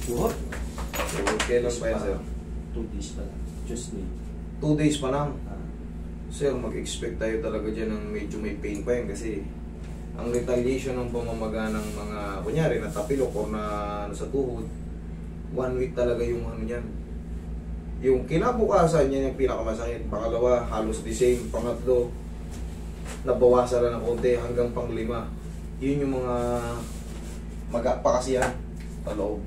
What? So, kailan pa yan, sir? 2 days pa lang. Tuesday. 2 days pa lang. Ah. Sir, mag-expect tayo talaga dyan ng medyo may pain pa yan kasi ang retaliation ng pamamaga ng mga, kunyari, natapilok o na ano, sa tuhod, 1 week talaga yung ano yan. Yung kinabukasan yan yung pinakamasakit. Pangalawa, halos the same. Pangatlo, nabawasan na ng konti hanggang pang-5. Yun yung mga magapa kasi yan sa loob.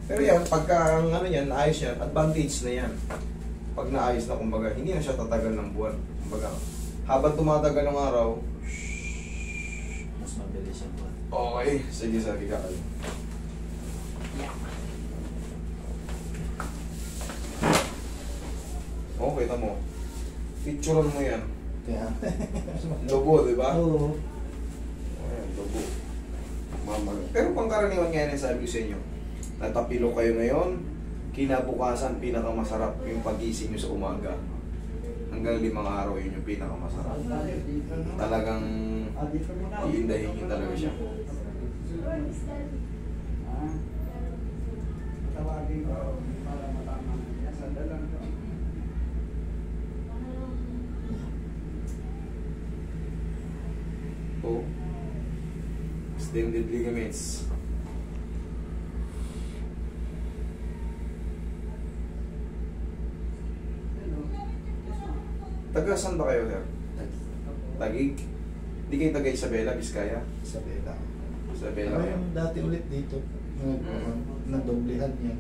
Pero yan, pagka ang ano yan, naayos yan, advantage na yan. Pag naayos na, kumbaga, hindi na siya tatagal ng buwan. Kumbaga, habang tumatagal ng araw, Mas mabilis yung buwan. okay, sige, sige ka kayo. Okay, tamo. Picturean mo yan. Kaya, Logo, di ba? oo. Ayan, logo. Pero pangkaraniwan nga yan, sabi ko sa inyo, natapilo kayo ngayon, kinabukasan, pinakamasarap yung pagising nyo sa umaga. Hanggang 5 araw, yun yung pinakamasarap. Talagang iindahin nyo talaga siya. Oh. Extended ligaments. Taga saan ba kayo, sir? Tagig? Hindi kayo taga Isabela, Vizcaya? Isabela. Isabela Pero kayo. yung dati ulit dito, nagdoblehan niya.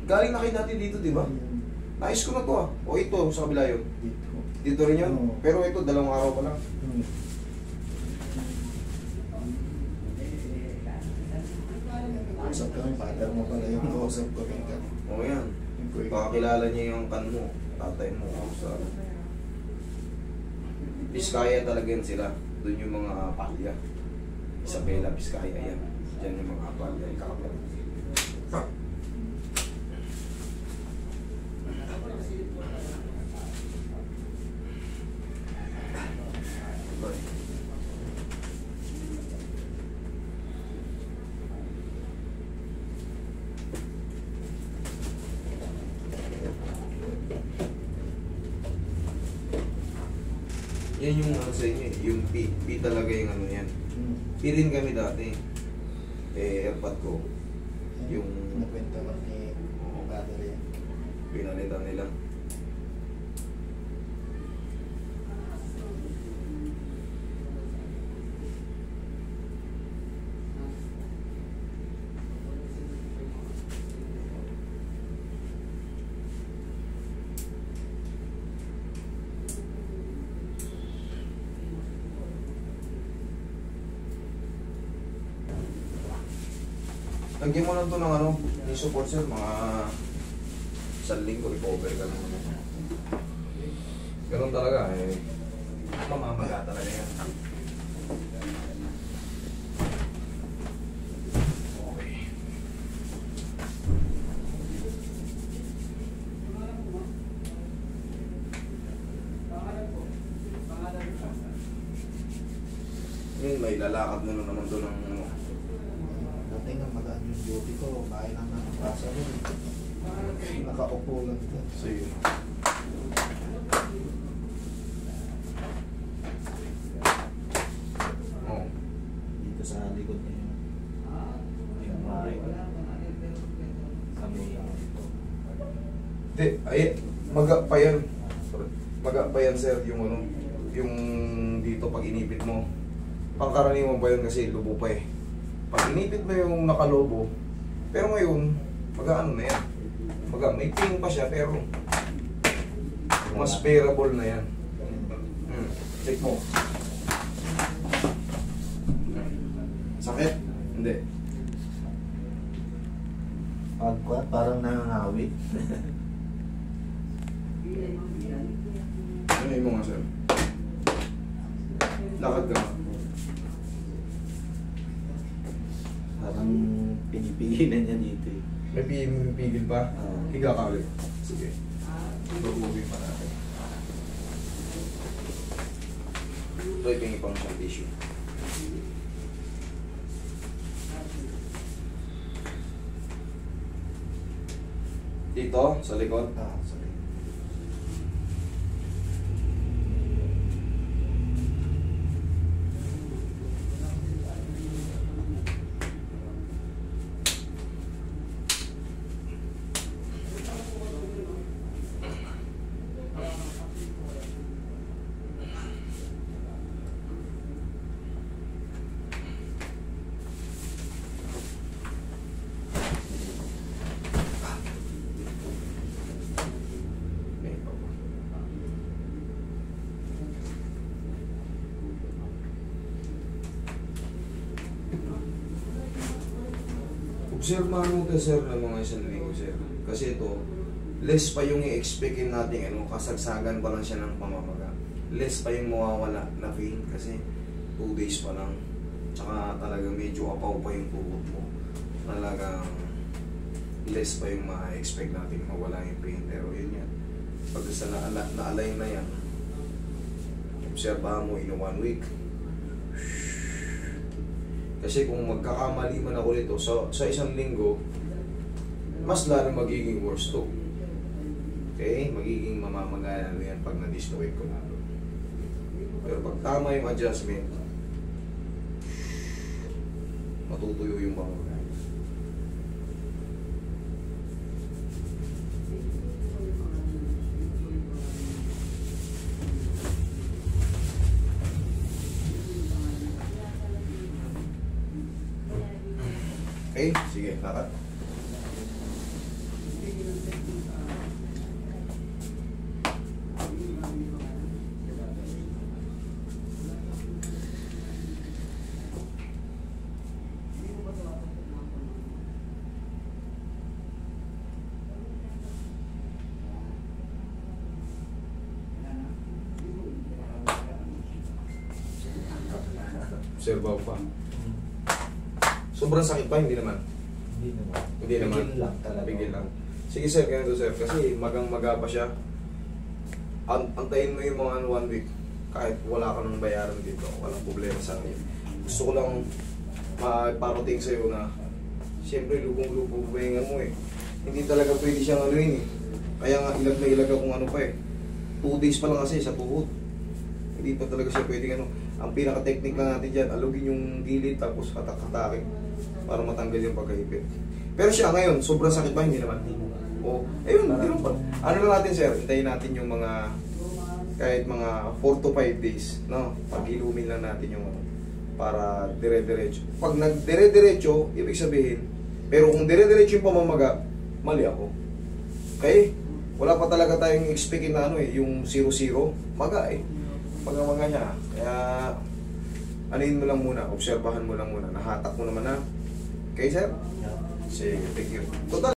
Galing na kayo dati dito, di ba? Nais ko na to ah. O ito, sa kabila yun. Dito. Dito rin yun. Oo. Pero ito, 2 araw pa lang. Usap kami, father mo pala yung kausap ko rin ka. O yan. Pakakilala niya yung kan mo, tatay mo. Sa Vizcaya talaga yan sila. Doon yung mga palya. Isabela, Vizcaya yan. Diyan yung mga palya. Ikakapal. Yan yung ano sa inyo, yung P talaga yung ano yan. P rin kami dati. Airpod ko. Yung Nakwenta lang ni battery. pinalitan nila. Lagyan mo lang to ng ano, yung support sir, mga 1 linggo, recover ka naman. Ganun talaga eh. Mamamaga talaga yan. Okay. Yun, may lalakad mo na naman doon ng ano. Dati nga magaan yung duty ko, bahay lang ng pasa rin. Nakaupo lang ito. So yun. Oh. Dito sa likod niya yung bahay ko. Kami ito. Hindi, ay, maga pa yan. Maga pa yan sir, yung ano, yung dito pag inipit mo. Pangkaraniwan pa yan kasi lubo pa eh. Pag inipit mo yung nakalobo, pero ngayon, mag-ano na yan. May pain pa siya, pero mas bearable na yan. Check mo. Sakit? Hindi. Pagkwat, parang nangangawi. Ano yung mga sir? Lakad ka nga. Parang pinipigilan niya dito eh. May pigil pa? Oo. Higa ka ulit. Sige. Babugin pa natin. Ito yung pang isang tissue. Dito, sa likod. Sorry. Obserbahan mo ito, sir, ng mga isang linggo, sir. Kasi ito, less pa yung i-expectin natin, kasagsagan pa lang siya ng pamamaga. Less pa yung mawawala na pain kasi 2 days pa lang. Tsaka talagang medyo apaw pa yung tuhod mo. Talagang less pa yung ma-expect natin mawala yung pain. Pero yun yan. Pag sa na-align na yan, obserbahan mo in 1 week. Kasi kung magkakamali man ako nito sa isang linggo, mas lalo magiging worse to. Okay? Magiging mamamagaya na yan pag na-dislocate ko na. Pero pag tama yung adjustment, matutuyo yung mamamagaya. Okay, sige, lakad. Observe pa. Sobrang sakit pa, hindi naman. Hindi naman. Bigil lang talaga. Bigil lang. Sige sir, ganito sir. Kasi magang-maga pa siya. Antayin mo yung mga 1 week. Kahit wala ka nang bayaran dito. Walang problema sa akin. Gusto ko lang maparating sa'yo na siyempre lubong-lubong buhingan mo eh. Hindi talaga pwede siyang ano yun eh. Kaya nga ilag na ilag akong ano pa eh. 2 days pa lang kasi sa tuhod. Hindi pa talaga siya pwedeng ano. Ang pinaka-technique lang natin dyan, alugin yung gilid tapos hatak-hatakin para matanggal yung pagkaipit. Pero siya ngayon, sobrang sakit ba? Hindi naman. O, ayun, hindi pa. Ano lang natin sir, hintayin natin yung mga kahit mga 4 to 5 days, no? Pag-ilumin lang natin yung ano, para dire-diretso. Pag nag-dire-diretso, ibig sabihin, pero kung dire-diretso yung pamamaga, mali ako. Okay? Wala pa talaga tayong expectin na ano eh, yung 0-0, maga eh. Maga-maga niya. Kaya, anuin mo lang muna, obserbahan mo lang muna. Nahatak mo naman na. Okay, sir? Sige, thank you. Total.